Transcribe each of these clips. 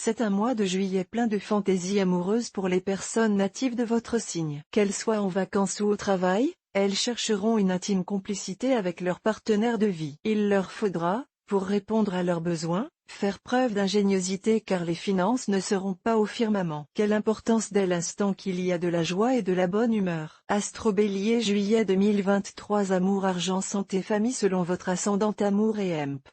C'est un mois de juillet plein de fantaisies amoureuses pour les personnes natives de votre signe. Qu'elles soient en vacances ou au travail, elles chercheront une intime complicité avec leur partenaire de vie. Il leur faudra, pour répondre à leurs besoins, faire preuve d'ingéniosité car les finances ne seront pas au firmament. Quelle importance dès l'instant qu'il y a de la joie et de la bonne humeur. Astro Bélier juillet 2023. Amour, argent, santé, famille. Selon votre ascendant amour et EMP.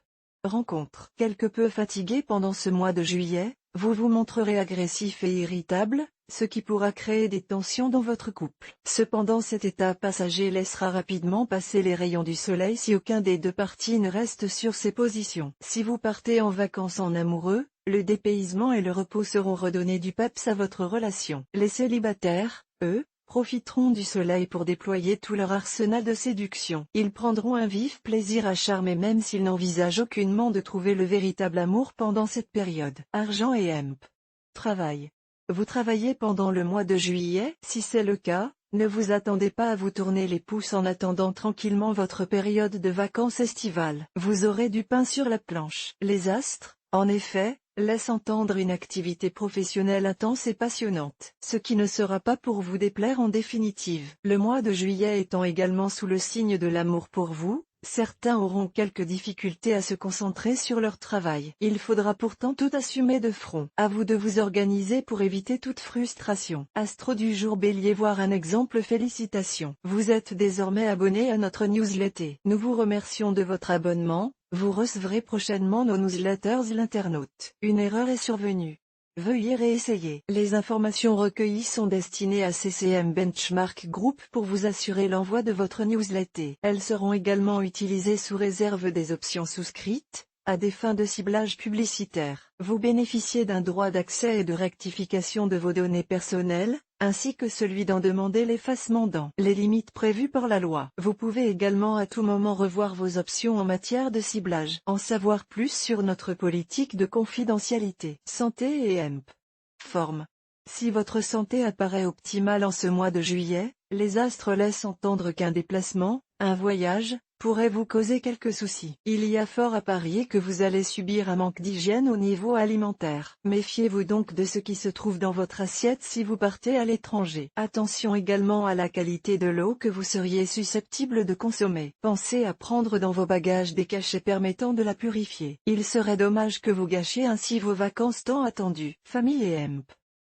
Rencontre. Quelque peu fatigué pendant ce mois de juillet, vous vous montrerez agressif et irritable, ce qui pourra créer des tensions dans votre couple. Cependant, cet état passager laissera rapidement passer les rayons du soleil si aucun des deux parties ne reste sur ses positions. Si vous partez en vacances en amoureux, le dépaysement et le repos seront redonnés du peps à votre relation. Les célibataires, eux, profiteront du soleil pour déployer tout leur arsenal de séduction. Ils prendront un vif plaisir à charmer même s'ils n'envisagent aucunement de trouver le véritable amour pendant cette période. Argent et EMP. Travail. Vous travaillez pendant le mois de juillet? Si c'est le cas, ne vous attendez pas à vous tourner les pouces en attendant tranquillement votre période de vacances estivales. Vous aurez du pain sur la planche. Les astres, en effet, laissent entendre une activité professionnelle intense et passionnante. Ce qui ne sera pas pour vous déplaire en définitive. Le mois de juillet étant également sous le signe de l'amour pour vous, certains auront quelques difficultés à se concentrer sur leur travail. Il faudra pourtant tout assumer de front. À vous de vous organiser pour éviter toute frustration. Astro du jour Bélier. Voir un exemple. Félicitations. Vous êtes désormais abonné à notre newsletter. Nous vous remercions de votre abonnement. Vous recevrez prochainement nos newsletters. L'internaute. Une erreur est survenue. Veuillez réessayer. Les informations recueillies sont destinées à CCM Benchmark Group pour vous assurer l'envoi de votre newsletter. Elles seront également utilisées sous réserve des options souscrites, à des fins de ciblage publicitaire. Vous bénéficiez d'un droit d'accès et de rectification de vos données personnelles, ainsi que celui d'en demander l'effacement dans les limites prévues par la loi. Vous pouvez également à tout moment revoir vos options en matière de ciblage. En savoir plus sur notre politique de confidentialité. Santé et EMP. Forme. Si votre santé apparaît optimale en ce mois de juillet, les astres laissent entendre qu'un déplacement, un voyage, pourrait vous causer quelques soucis. Il y a fort à parier que vous allez subir un manque d'hygiène au niveau alimentaire. Méfiez-vous donc de ce qui se trouve dans votre assiette si vous partez à l'étranger. Attention également à la qualité de l'eau que vous seriez susceptible de consommer. Pensez à prendre dans vos bagages des cachets permettant de la purifier. Il serait dommage que vous gâchiez ainsi vos vacances tant attendues. Famille et EMP.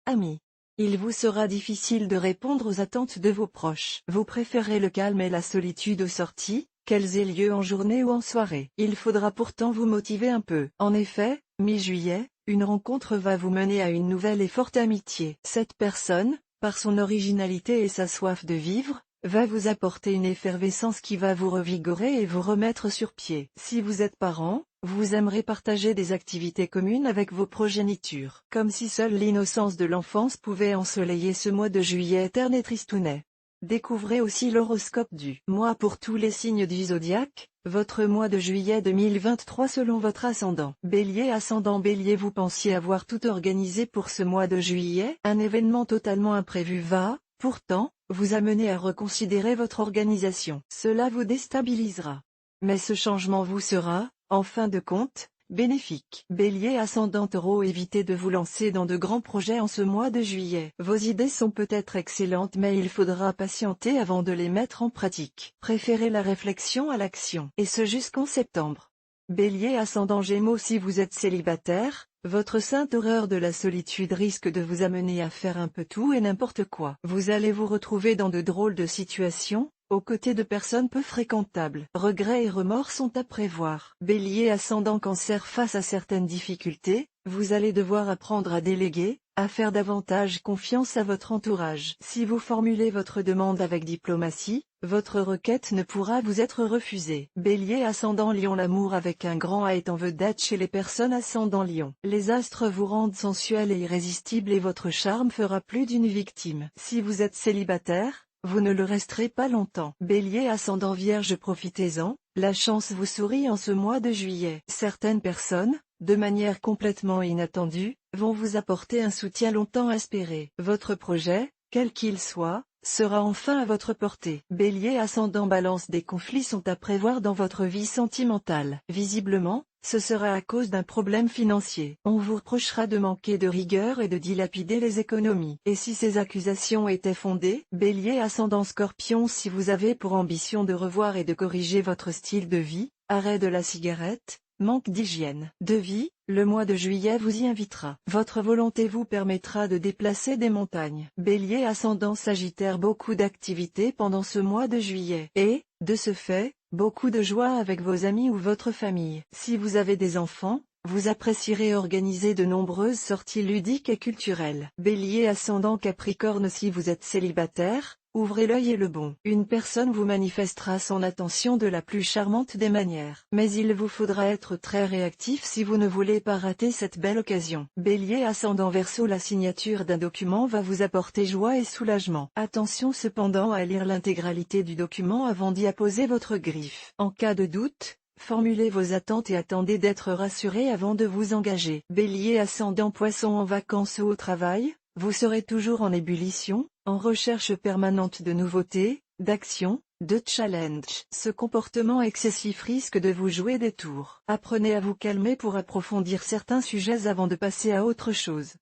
Amis. Il vous sera difficile de répondre aux attentes de vos proches. Vous préférez le calme et la solitude aux sorties, qu'elles aient lieu en journée ou en soirée. Il faudra pourtant vous motiver un peu. En effet, mi-juillet, une rencontre va vous mener à une nouvelle et forte amitié. Cette personne, par son originalité et sa soif de vivre, va vous apporter une effervescence qui va vous revigorer et vous remettre sur pied. Si vous êtes parent, vous aimerez partager des activités communes avec vos progénitures. Comme si seule l'innocence de l'enfance pouvait ensoleiller ce mois de juillet terne et tristounet. Découvrez aussi l'horoscope du mois pour tous les signes du zodiaque, votre mois de juillet 2023 selon votre ascendant. Bélier. Ascendant Bélier. Vous pensiez avoir tout organisé pour ce mois de juillet. Un événement totalement imprévu va, pourtant, vous amener à reconsidérer votre organisation. Cela vous déstabilisera. Mais ce changement vous sera, en fin de compte, bénéfique. Bélier. Ascendant Taureau. Évitez de vous lancer dans de grands projets en ce mois de juillet. Vos idées sont peut-être excellentes mais il faudra patienter avant de les mettre en pratique. Préférez la réflexion à l'action. Et ce jusqu'en septembre. Bélier. Ascendant Gémeaux. Si vous êtes célibataire, votre sainte horreur de la solitude risque de vous amener à faire un peu tout et n'importe quoi. Vous allez vous retrouver dans de drôles de situations, aux côtés de personnes peu fréquentables. Regrets et remords sont à prévoir. Bélier. Ascendant Cancer. Face à certaines difficultés, vous allez devoir apprendre à déléguer, à faire davantage confiance à votre entourage. Si vous formulez votre demande avec diplomatie, votre requête ne pourra vous être refusée. Bélier. Ascendant Lion. L'amour avec un grand A est en vedette chez les personnes ascendant Lion. Les astres vous rendent sensuel et irrésistible et votre charme fera plus d'une victime. Si vous êtes célibataire, vous ne le resterez pas longtemps. Bélier. Ascendant Vierge. Profitez-en, la chance vous sourit en ce mois de juillet. Certaines personnes, de manière complètement inattendue, vont vous apporter un soutien longtemps espéré. Votre projet, quel qu'il soit, sera enfin à votre portée. Bélier. Ascendant Balance. Des conflits sont à prévoir dans votre vie sentimentale. Visiblement, ce sera à cause d'un problème financier. On vous reprochera de manquer de rigueur et de dilapider les économies. Et si ces accusations étaient fondées, Bélier ascendant Scorpion, si vous avez pour ambition de revoir et de corriger votre style de vie, arrêt de la cigarette, manque d'hygiène de vie, le mois de juillet vous y invitera. Votre volonté vous permettra de déplacer des montagnes. Bélier ascendant Sagittaire, beaucoup d'activités pendant ce mois de juillet. Et, de ce fait, beaucoup de joie avec vos amis ou votre famille. Si vous avez des enfants, vous apprécierez organiser de nombreuses sorties ludiques et culturelles. Bélier ascendant Capricorne, si vous êtes célibataire, ouvrez l'œil et le bon. Une personne vous manifestera son attention de la plus charmante des manières. Mais il vous faudra être très réactif si vous ne voulez pas rater cette belle occasion. Bélier ascendant Verseau, la signature d'un document va vous apporter joie et soulagement. Attention cependant à lire l'intégralité du document avant d'y apposer votre griffe. En cas de doute, formulez vos attentes et attendez d'être rassuré avant de vous engager. Bélier ascendant Poisson, en vacances ou au travail, vous serez toujours en ébullition, en recherche permanente de nouveautés, d'actions, de challenges. Ce comportement excessif risque de vous jouer des tours. Apprenez à vous calmer pour approfondir certains sujets avant de passer à autre chose.